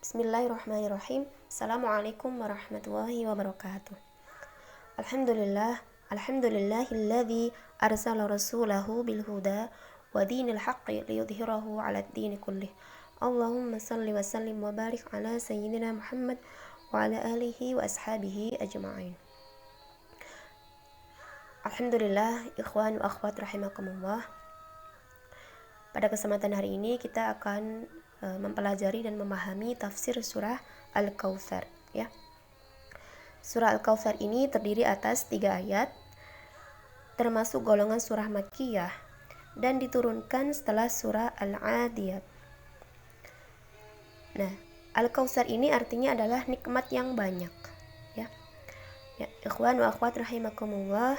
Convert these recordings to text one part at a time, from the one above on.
Bismillahirrahmanirrahim. Assalamualaikum warahmatullahi wabarakatuh. Alhamdulillahilladzi arsala rasulahu bil huda wa dinil haqqi liyudhhirahu 'alad dini kullih. Allahumma shalli wa sallim wa barik ala sayyidina Muhammad wa ala alihi wa ashabihi ajma'in. Alhamdulillah, ikhwan wa akhwat rahimakumullah. Pada kesempatan hari ini kita akan mempelajari dan memahami tafsir surah Al-Kautsar, ya. Surah Al-Kautsar ini terdiri atas 3 ayat, termasuk golongan surah Makkiyah, dan diturunkan setelah surah Al-Adiyat. Nah, Al-Kautsar ini artinya adalah nikmat yang banyak, ya. Ya, ikhwan wa akhwat rahimakumullah.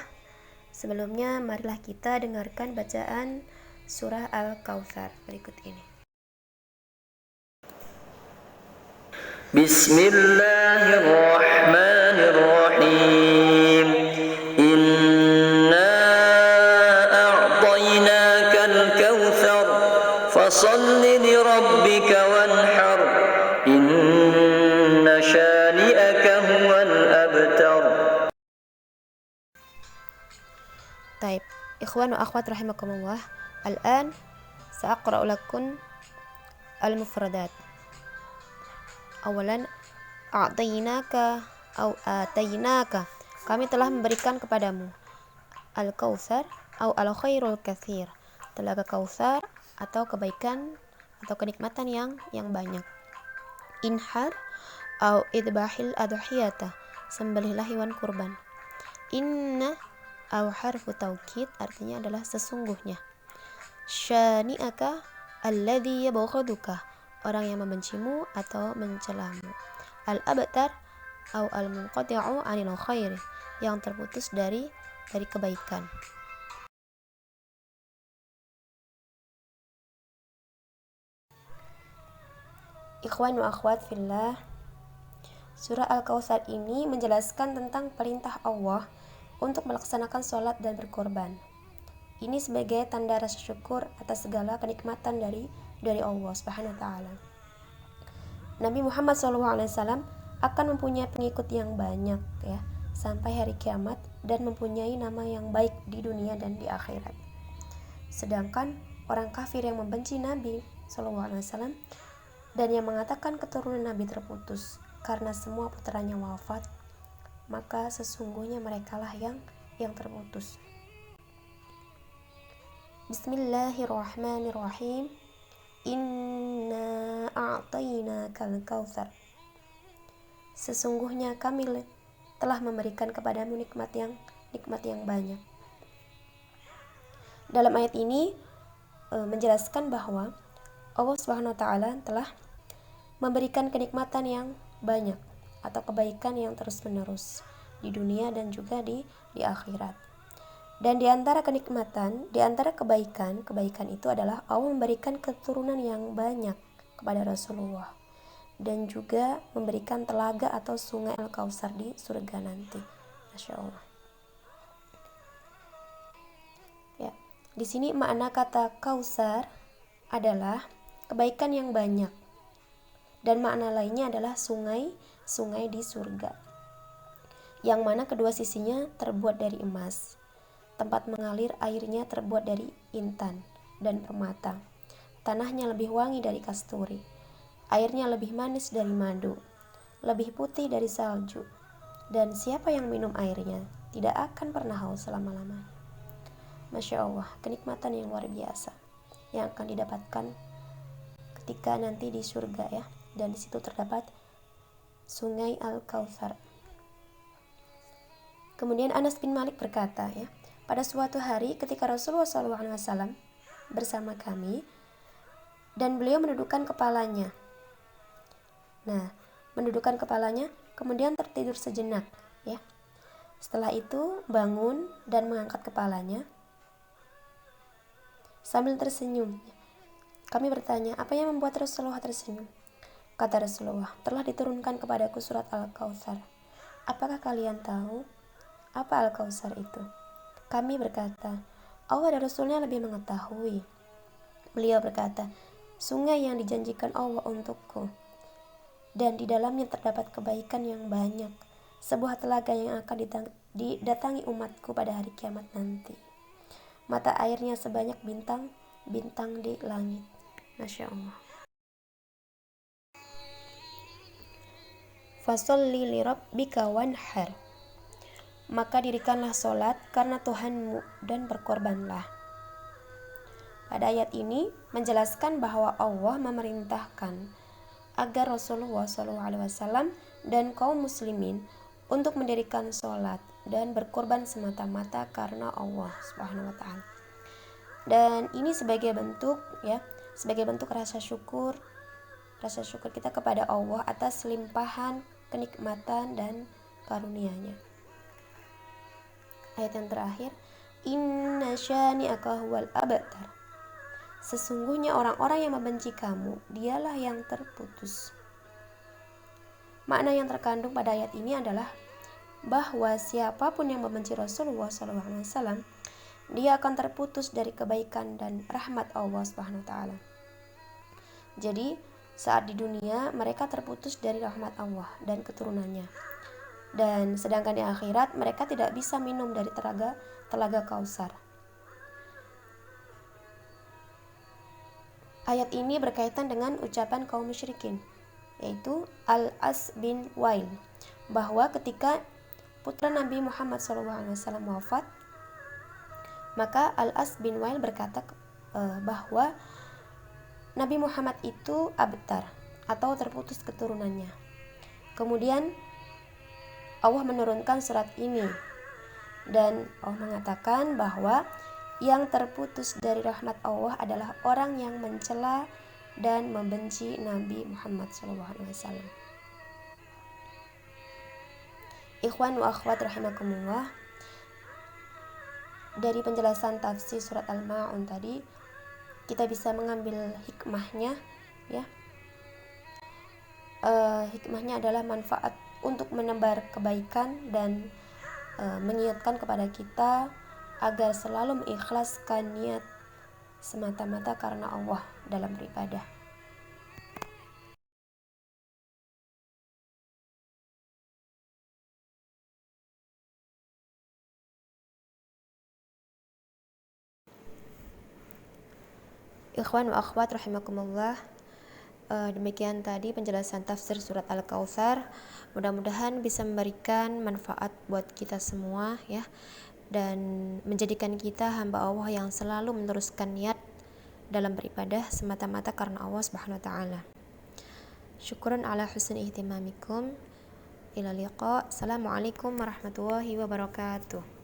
Sebelumnya marilah kita dengarkan bacaan surah Al-Kautsar berikut ini. Bismillahirrahmanirrahim. Inna a'tainakal kautsar fashalli li rabbika wanhar inna shani'aka huwal abtar. Taib, ikhwan wa akhwat rahimakumullah. Al-an sa'aqra'u lakum al-mufradat. Awalan, a'tainaka au atainaka, kami telah memberikan kepadamu. Al-Kautsar au al-khairul katsir, telaga Kautsar atau kebaikan atau kenikmatan yang banyak. Inhar au idbahil adhiyata, sembelihlah hewan kurban. Inna au harfu taukid, artinya adalah sesungguhnya. Syani'aka alladhi yabghaduka, orang yang membencimu atau mencelamu. Al-abtar au al-munqati'u 'anil khairi, yang terputus dari kebaikan. Ikhwan wa akhwat fillah, surah Al-Kautsar ini menjelaskan tentang perintah Allah untuk melaksanakan sholat dan berkorban. Ini sebagai tanda rasa syukur atas segala kenikmatan dari Allah Subhanahu wa taala. Nabi Muhammad SAW akan mempunyai pengikut yang banyak, ya, sampai hari kiamat, dan mempunyai nama yang baik di dunia dan di akhirat. Sedangkan orang kafir yang membenci Nabi SAW dan yang mengatakan keturunan Nabi terputus karena semua putranya wafat, maka sesungguhnya merekalah yang terputus. Bismillahirrahmanirrahim. Inna a'tainakal kautsar, sesungguhnya kami telah memberikan kepadamu nikmat yang banyak. Dalam ayat ini menjelaskan bahwa Allah Subhanahu wa taala telah memberikan kenikmatan yang banyak atau kebaikan yang terus-menerus di dunia dan juga di akhirat. Dan di antara kenikmatan, di antara kebaikan itu adalah Allah memberikan keturunan yang banyak kepada Rasulullah, dan juga memberikan telaga atau sungai Al-Kautsar di surga nanti. Masya Allah. Ya, di sini makna kata Kautsar adalah kebaikan yang banyak, dan makna lainnya adalah sungai di surga, yang mana kedua sisinya terbuat dari emas. Tempat mengalir airnya terbuat dari intan dan permata. Tanahnya lebih wangi dari kasturi. Airnya lebih manis dari madu, lebih putih dari salju. Dan siapa yang minum airnya tidak akan pernah haus selama-lamanya. Masya Allah, kenikmatan yang luar biasa yang akan didapatkan ketika nanti di surga, ya. Dan di situ terdapat sungai Al-Kautsar. Kemudian Anas bin Malik berkata, ya, pada suatu hari ketika Rasulullah SAW bersama kami, dan beliau mendudukkan kepalanya. Nah, mendudukkan kepalanya, kemudian tertidur sejenak, ya. Setelah itu bangun dan mengangkat kepalanya sambil tersenyum. Kami bertanya, apa yang membuat Rasulullah tersenyum? Kata Rasulullah, telah diturunkan kepadaku surat Al-Kautsar. Apakah kalian tahu apa Al-Kautsar itu? Kami berkata, Allah dan Rasulnya lebih mengetahui. Beliau berkata, sungai yang dijanjikan Allah untukku. dan di dalamnya terdapat kebaikan yang banyak, sebuah telaga yang akan didatangi umatku pada hari kiamat nanti. Mata airnya sebanyak bintang-bintang di langit. Masya Allah. Fasholli li rabbika wanhar. Maka dirikanlah sholat karena Tuhanmu dan berkorbanlah. Pada ayat ini menjelaskan bahwa Allah memerintahkan agar Rasulullah SAW dan kaum muslimin untuk mendirikan sholat dan berkorban semata-mata karena Allah Subhanahu wa Ta'ala. Dan ini sebagai bentuk rasa syukur kita kepada Allah atas limpahan kenikmatan dan karunia-Nya. Ayat yang terakhir, inna syani'aka huwal abtar. Sesungguhnya orang-orang yang membenci kamu, dialah yang terputus. Makna yang terkandung pada ayat ini adalah bahwa siapapun yang membenci Rasulullah SAW, dia akan terputus dari kebaikan dan rahmat Allah Subhanahu wa Ta'ala. Jadi saat di dunia mereka terputus dari rahmat Allah dan keturunannya, dan sedangkan di akhirat mereka tidak bisa minum dari telaga Kausar. Ayat ini berkaitan dengan ucapan kaum musyrikin, yaitu Al-As bin Wail, bahwa ketika putra Nabi Muhammad SAW wafat, maka Al-As bin Wail berkata bahwa Nabi Muhammad itu abtar atau terputus keturunannya. Kemudian Allah menurunkan surat ini, dan Allah mengatakan bahwa yang terputus dari rahmat Allah adalah orang yang mencela dan membenci Nabi Muhammad SAW. Ikhwan wa akhwat rahimakumullah, dari penjelasan tafsir surat Al-Ma'un tadi kita bisa mengambil hikmahnya, ya. Hikmahnya adalah manfaat untuk menebar kebaikan dan mengingatkan kepada kita agar selalu mengikhlaskan niat semata-mata karena Allah dalam beribadah. Ikhwan wa akhwat rahimakumullah, demikian tadi penjelasan tafsir surat Al-Kautsar. Mudah-mudahan bisa memberikan manfaat buat kita semua, ya, dan menjadikan kita hamba Allah yang selalu meneruskan niat dalam beribadah semata-mata karena Allah Subhanahu wa Ta'ala. Syukran ala husni ihtimamikum. Ila liqa. Assalamualaikum warahmatullahi wabarakatuh.